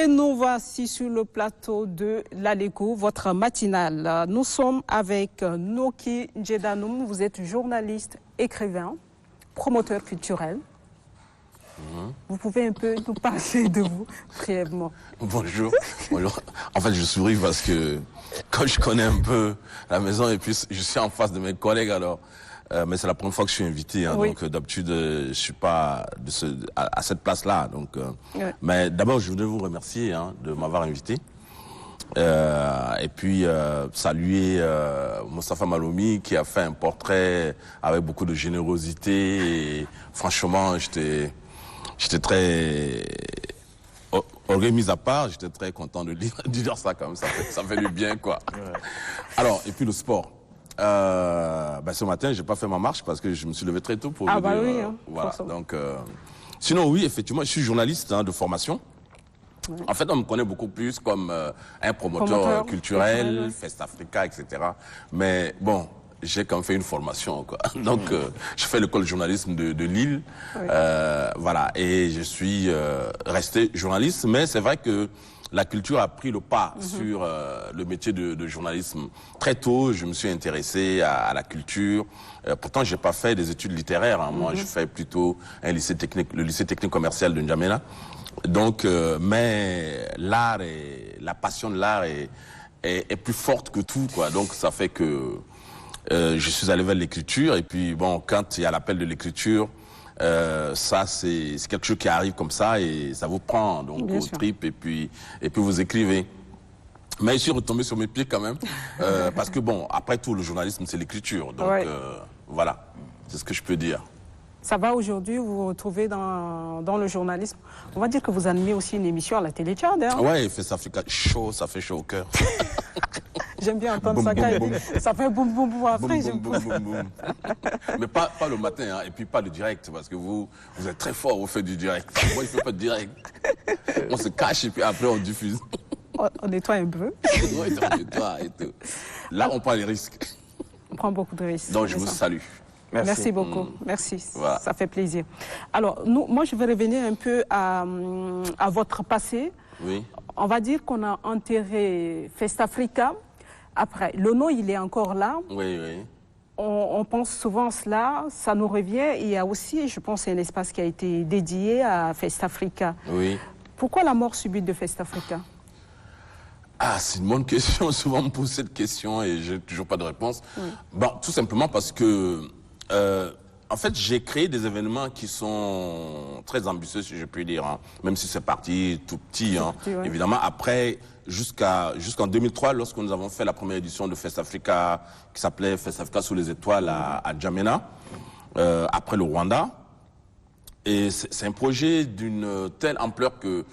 Et nous voici sur le plateau de l'Alego, votre matinale. Nous sommes avec Noki Djedanoum. Vous êtes journaliste, écrivain, promoteur culturel. Vous pouvez un peu nous parler de vous, brièvement. Bonjour. Bonjour. En fait, je souris parce que quand je connais un peu la maison et puis je suis en face de mes collègues, alors... mais c'est la première fois que je suis invité, hein, oui. Donc d'habitude je suis pas à cette place-là. Donc, oui. Mais d'abord je voudrais vous remercier de m'avoir invité et puis saluer Moustapha Maloumi qui a fait un portrait avec beaucoup de générosité. Et franchement, j'étais très orgueil mis à part, j'étais très content de dire ça comme ça fait du bien quoi. Ouais. Alors et puis le sport. Ce matin, j'ai pas fait ma marche parce que je me suis levé très tôt pour oui, hein, voilà. Donc, sinon, oui, effectivement, je suis journaliste de formation. Oui. En fait, on me connaît beaucoup plus comme un promoteur culturel, Fest Africa, etc. Mais bon, j'ai quand même fait une formation, quoi. Donc, je fais l'école de journalisme de Lille, oui. Voilà. Et je suis resté journaliste, mais c'est vrai que la culture a pris le pas sur le métier de journalisme. Très tôt, je me suis intéressé à la culture. Pourtant, j'ai pas fait des études littéraires. Hein. Moi, je fais plutôt un lycée technique, le lycée technique commercial de N'Djamena. Donc, mais l'art et la passion de l'art est plus forte que tout, quoi. Donc, ça fait que je suis allé vers l'écriture. Et puis, bon, quand il y a l'appel de l'écriture, ça c'est quelque chose qui arrive comme ça et ça vous prend donc au trip et puis vous écrivez. Mais je suis retombé sur mes pieds quand même parce que bon, après tout le journalisme c'est l'écriture, donc voilà, c'est ce que je peux dire. Ça va aujourd'hui, vous vous retrouvez dans le journalisme. On va dire que vous animez aussi une émission à la télé Tchad. Hein? Ouais, Fest Africa chaud, ça fait chaud au cœur. J'aime bien entendre boum, ça quand boum, boum. Ça fait boum boum boum après. Boum, boum, boum, boum. Mais pas le matin, hein, et puis pas le direct, parce que vous êtes très fort, vous faites du direct. Moi, je ne fais pas de direct. On se cache et puis après on diffuse. On nettoie un peu. On nettoie et tout. Là, on prend les risques. On prend beaucoup de risques. Donc je vous salue. Merci beaucoup, merci, voilà. Ça fait plaisir. Alors, moi je vais revenir un peu à votre passé. Oui. On va dire qu'on a enterré Fest Africa. Après, le nom, il est encore là. Oui, oui. On pense souvent à cela, ça nous revient. Il y a aussi, je pense, un espace qui a été dédié à Fest Africa. Oui. Pourquoi la mort subite de Fest Africa? Ah, c'est une bonne question. Souvent, on me pose cette question et j'ai toujours pas de réponse. Oui. Bon, tout simplement parce que, en fait, j'ai créé des événements qui sont très ambitieux, si je puis dire, hein. Même si c'est parti tout petit, hein. Petit, ouais. Évidemment. Après, jusqu'en 2003, lorsque nous avons fait la première édition de Fest Africa, qui s'appelait Fest Africa sous les étoiles à N'Djamena, après le Rwanda. Et c'est un projet d'une telle ampleur que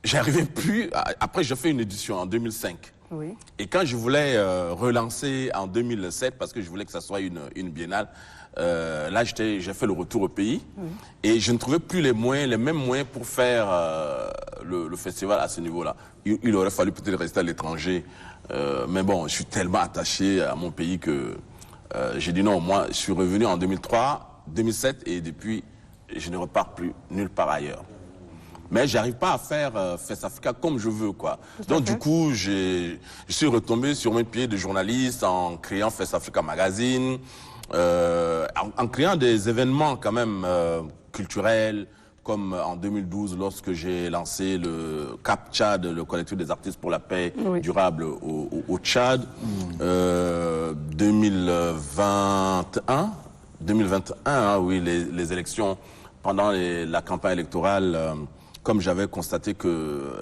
j'arrivais plus. Après, j'ai fait une édition en 2005. Oui. Et quand je voulais relancer en 2007, parce que je voulais que ça soit une biennale, là, j'ai fait le retour au pays. Oui. Et je ne trouvais plus les mêmes moyens pour faire le festival à ce niveau-là. Il aurait fallu peut-être rester à l'étranger. Mais bon, je suis tellement attaché à mon pays que j'ai dit non. Moi, je suis revenu en 2003, 2007 et depuis, je ne repars plus nulle part ailleurs. Mais j'arrive pas à faire Fest Africa comme je veux, quoi. Donc du coup, je suis retombé sur mes pieds de journaliste en créant Fest Africa Magazine, en créant des événements quand même culturels, comme en 2012 lorsque j'ai lancé le CAP Tchad, le collectif des artistes pour la paix durable au Tchad. 2021, hein, oui, les élections pendant la campagne électorale. Comme j'avais constaté que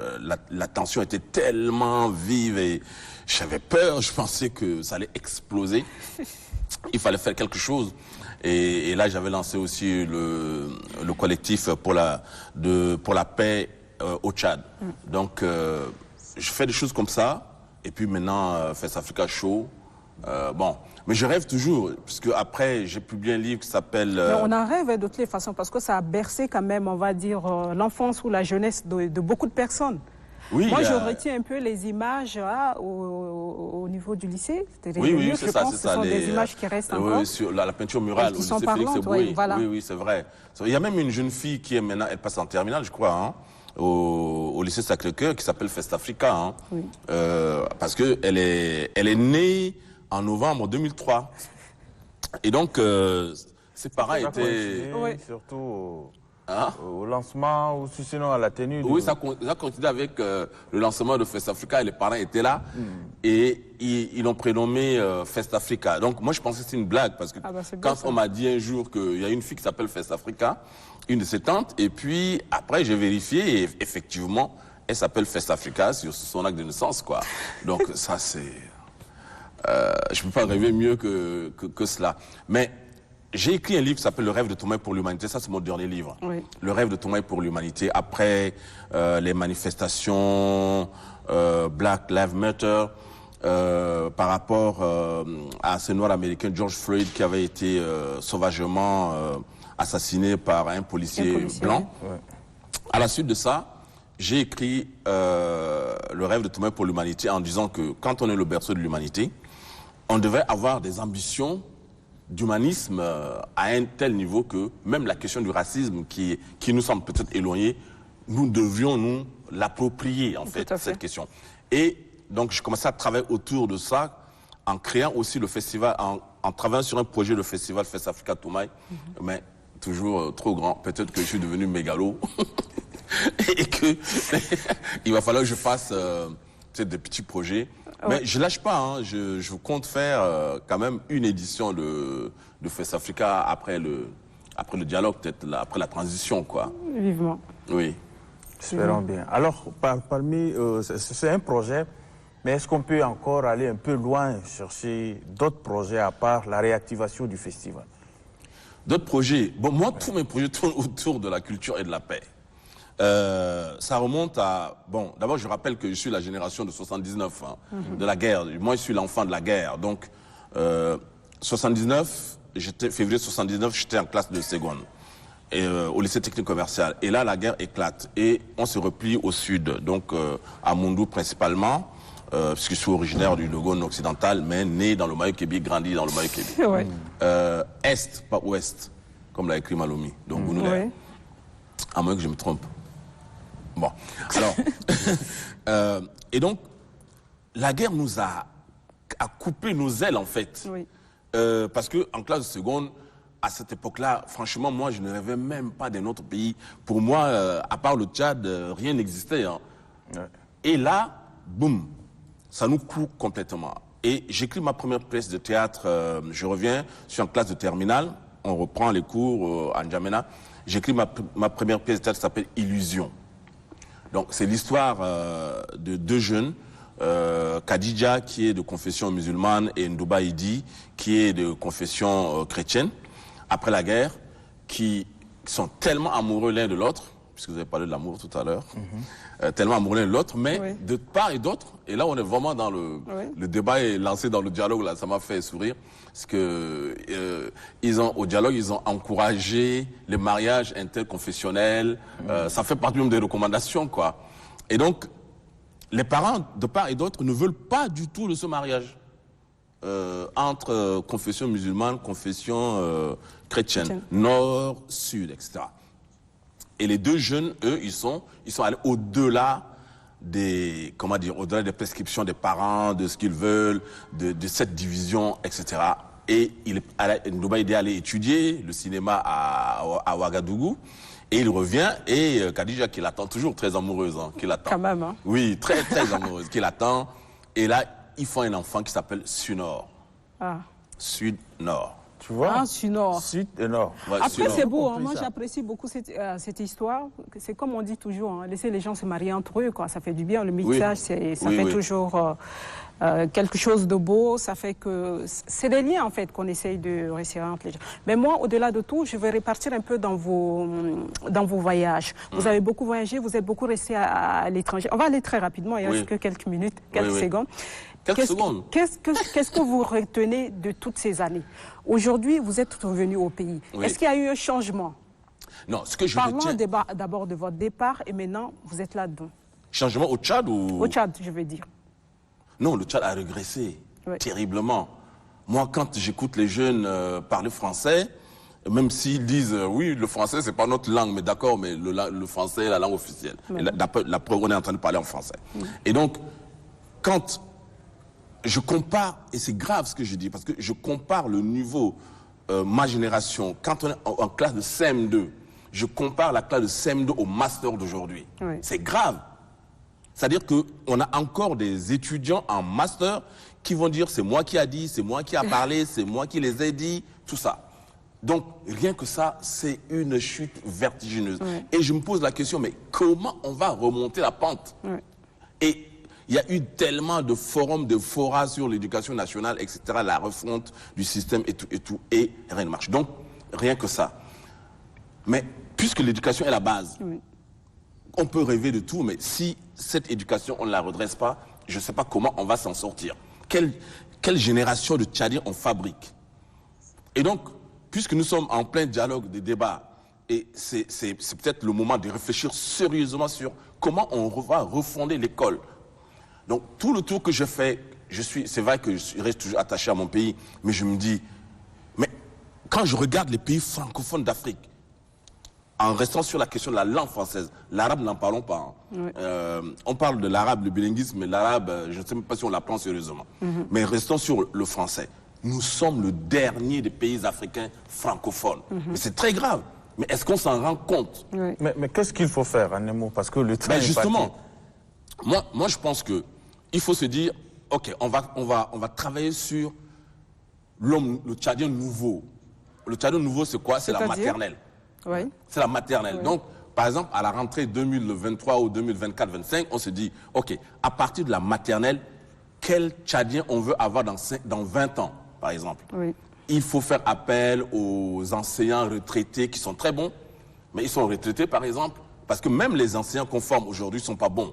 la tension était tellement vive et j'avais peur, je pensais que ça allait exploser. Il fallait faire quelque chose. Et là, j'avais lancé aussi le collectif pour la paix au Tchad. Donc, je fais des choses comme ça. Et puis maintenant, Fest Africa Show. Bon, mais je rêve toujours, puisque après, j'ai publié un livre qui s'appelle... On en rêve de toutes les façons, parce que ça a bercé quand même, on va dire, l'enfance ou la jeunesse de beaucoup de personnes. Oui, moi, je retiens un peu les images au niveau du lycée. Oui, c'est ça, c'est ça. Ce sont des images qui restent encore. Oui, sur la peinture murale au lycée Félix Éboué. Voilà. Oui, c'est vrai. Il y a même une jeune fille qui est maintenant, elle passe en terminale, je crois, hein, au lycée Sacré-Cœur qui s'appelle Festafrica, hein, Oui. parce que elle est née en novembre 2003. Et donc, ses parents étaient... Oui. Surtout Hein? au lancement ou sinon à la tenue. Oui, ça coïncidait avec le lancement de Festafrica et les parents étaient là. Et ils l'ont prénommé Festafrica. Donc moi je pensais que c'était une blague parce que c'est quand bien, ça. on m'a dit un jour qu'il y a une fille qui s'appelle Festafrica, une de ses tantes, et puis après j'ai vérifié et effectivement elle s'appelle Festafrica sur son acte de naissance, quoi. Donc ça c'est... je peux pas rêver mieux que cela. Mais j'ai écrit un livre qui s'appelle Le rêve de Toumaï pour l'humanité. Ça, c'est mon dernier livre. Oui. Le rêve de Toumaï pour l'humanité. Après les manifestations Black Lives Matter, par rapport à ce noir américain George Floyd qui avait été sauvagement assassiné par un policier blanc. Ouais. À la suite de ça, j'ai écrit Le rêve de Toumaï pour l'humanité en disant que quand on est le berceau de l'humanité, on devait avoir des ambitions d'humanisme à un tel niveau que même la question du racisme qui nous semble peut-être éloignée, nous devions nous l'approprier en fait, cette question. Et donc je commençais à travailler autour de ça en créant aussi le festival, en travaillant sur un projet de festival Festafrica Toumaï, mais toujours trop grand. Peut-être que je suis devenu mégalo et que il va falloir que je fasse peut-être des petits projets. Mais je lâche pas, hein. Je compte faire quand même une édition de Festafrica après le dialogue, peut-être après la transition, quoi. Vivement. Oui. Espérons bien. Alors, parmi, c'est un projet, mais est-ce qu'on peut encore aller un peu loin, chercher d'autres projets à part la réactivation du festival? D'autres projets. Bon, moi, tous mes projets tournent autour de la culture et de la paix. Ça remonte à... Bon, d'abord, je rappelle que je suis la génération de 79, hein, de la guerre. Moi, je suis l'enfant de la guerre. Donc, 79, février 79, j'étais en classe de seconde, et, au lycée technique commercial. Et là, la guerre éclate. Et on se replie au sud, donc à Moundou principalement, puisque je suis originaire du Logone occidental, mais né dans le Mayo-Kébi, grandi dans le Mayo-Kébi. Ouais. Est, pas ouest, comme l'a écrit Malomi. Donc, Bounoulé. Ouais. À moins que je me trompe. Bon, alors, et donc, la guerre nous a coupé nos ailes, en fait. Oui. Parce qu'en classe de seconde, à cette époque-là, franchement, moi, je ne rêvais même pas d'un autre pays. Pour moi, à part le Tchad, rien n'existait. Hein. Ouais. Et là, boum, ça nous coupe complètement. Et j'écris ma première pièce de théâtre, je reviens, je suis en classe de terminale, on reprend les cours à N'Djamena. J'écris ma première pièce de théâtre qui s'appelle Illusion. Donc c'est l'histoire de deux jeunes, Khadija qui est de confession musulmane et Ndouba Idi qui est de confession chrétienne, après la guerre, qui sont tellement amoureux l'un de l'autre, puisque vous avez parlé de l'amour tout à l'heure, tellement amoureux l'un de l'autre, mais de part et d'autre, et là on est vraiment dans le débat est lancé dans le dialogue, là ça m'a fait sourire, parce que au dialogue ils ont encouragé les mariages interconfessionnels, ça fait partie même des recommandations, quoi. Et donc les parents de part et d'autre ne veulent pas du tout de ce mariage entre confession musulmane, confession chrétienne, nord, sud, etc. Et les deux jeunes, eux, ils sont allés au-delà des, comment dire, au-delà des prescriptions des parents, de ce qu'ils veulent, de cette division, etc. Et Ndouba Idi est allé étudier le cinéma à Ouagadougou. Et il revient, et Khadija, qui l'attend toujours, très amoureuse, hein, qui l'attend. Quand même, hein. Oui, très, très amoureuse, qui l'attend. Et là, ils font un enfant qui s'appelle Sud-Nord. Ah. Sud-Nord. Tu vois? Ah, Sud-Nord. Sud et Nord. Ouais, Après, Sud-Nord. c'est beau. Hein. compris Moi, ça. j'apprécie beaucoup cette histoire. C'est comme on dit toujours, hein, laisser les gens se marier entre eux, quoi. Ça fait du bien. Le mixage, ça fait toujours quelque chose de beau. Ça fait que c'est des liens, en fait, qu'on essaye de resserrer entre les gens. Mais moi, au-delà de tout, je vais repartir un peu dans vos voyages. Vous avez beaucoup voyagé, vous êtes beaucoup resté à l'étranger. On va aller très rapidement, il reste que quelques minutes, quelques secondes. Qu'est-ce que vous retenez de toutes ces années? Aujourd'hui, vous êtes revenu au pays. Est-ce qu'il y a eu un changement? Non, ce que je Parlons retiens... d'abord de votre départ et maintenant, vous êtes là-dedans. Changement au Tchad ou... Au Tchad, je veux dire. Non, le Tchad a régressé terriblement. Moi, quand j'écoute les jeunes parler français, Même s'ils disent, oui, le français, c'est pas notre langue, mais d'accord, mais le français est la langue officielle. Et la preuve, on est en train de parler en français. Et donc, quand je compare, et c'est grave ce que je dis, parce que je compare le niveau, ma génération, quand on est en classe de CM2, je compare la classe de CM2 au master d'aujourd'hui. Oui. C'est grave. C'est-à-dire qu'on a encore des étudiants en master qui vont dire c'est moi qui a dit, c'est moi qui a parlé, c'est moi qui les ai dit, tout ça. Donc, rien que ça, c'est une chute vertigineuse. Oui. Et je me pose la question, mais comment on va remonter la pente? Oui. Et il y a eu tellement de forums, de forats sur l'éducation nationale, etc., la refonte du système et rien ne marche. Donc, rien que ça. Mais puisque l'éducation est la base, oui, on peut rêver de tout, mais si cette éducation, on ne la redresse pas, je ne sais pas comment on va s'en sortir. Quelle génération de Tchadiens on fabrique? Et donc, puisque nous sommes en plein dialogue, des débats, et c'est peut-être le moment de réfléchir sérieusement sur comment on va refonder l'école. Donc, tout le tour que je fais, c'est vrai que je reste toujours attaché à mon pays, mais je me dis, mais quand je regarde les pays francophones d'Afrique, en restant sur la question de la langue française, l'arabe, n'en parlons pas. Hein. Oui. On parle de l'arabe, le bilinguisme, mais l'arabe, je ne sais même pas si on l'apprend sérieusement. Mais restons sur le français. Nous sommes le dernier des pays africains francophones. Mais c'est très grave. Mais est-ce qu'on s'en rend compte? Oui. Mais qu'est-ce qu'il faut faire, en un mot? Parce que le temps est justement, moi, je pense qu'il faut se dire, OK, on va travailler sur l'homme, le Tchadien nouveau. Le Tchadien nouveau, c'est quoi? C'est la maternelle. Oui. C'est la maternelle. Oui. Donc, par exemple, à la rentrée 2023 ou 2024-25, on se dit, OK, à partir de la maternelle, quel Tchadien on veut avoir dans 20 ans, par exemple? Oui. Il faut faire appel aux enseignants retraités qui sont très bons, mais ils sont retraités, par exemple, parce que même les enseignants qu'on forme aujourd'hui ne sont pas bons.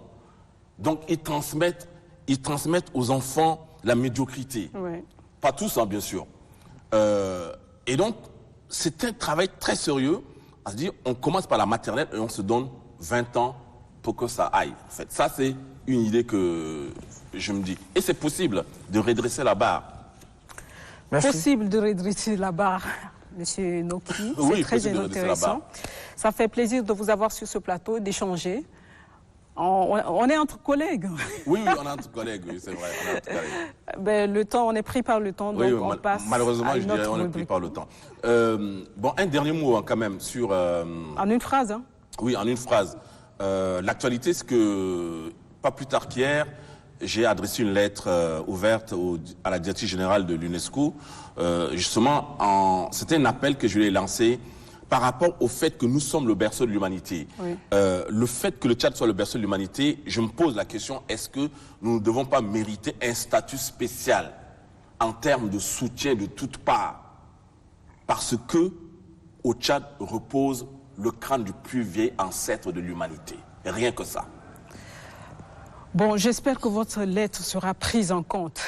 Donc, ils transmettent aux enfants la médiocrité. Oui. Pas tous, hein, bien sûr. Et donc, c'est un travail très sérieux. À se dire, on commence par la maternelle et on se donne 20 ans pour que ça aille. En fait, ça, c'est une idée que je me dis. Et c'est possible de redresser la barre. Merci. Possible de redresser la barre, Monsieur Noki. C'est oui, très intéressant. Ça fait plaisir de vous avoir sur ce plateau, d'échanger. On est entre collègues. Oui, on est entre collègues, oui, c'est vrai. On est entre collègues. Ben, le temps, on est pris par le temps, donc on passe. Malheureusement, je dirais on est pris par le temps. Bon, un dernier mot, hein, quand même, sur. En une phrase, hein. Oui, en une phrase. L'actualité, c'est que, pas plus tard qu'hier, j'ai adressé une lettre ouverte à la directrice générale de l'UNESCO. Justement, c'était un appel que je lui ai lancé par rapport au fait que nous sommes le berceau de l'humanité. Oui. Le fait que le Tchad soit le berceau de l'humanité, je me pose la question, est-ce que nous ne devons pas mériter un statut spécial en termes de soutien de toutes parts? Parce que au Tchad repose le crâne du plus vieil ancêtre de l'humanité. Rien que ça. Bon, j'espère que votre lettre sera prise en compte.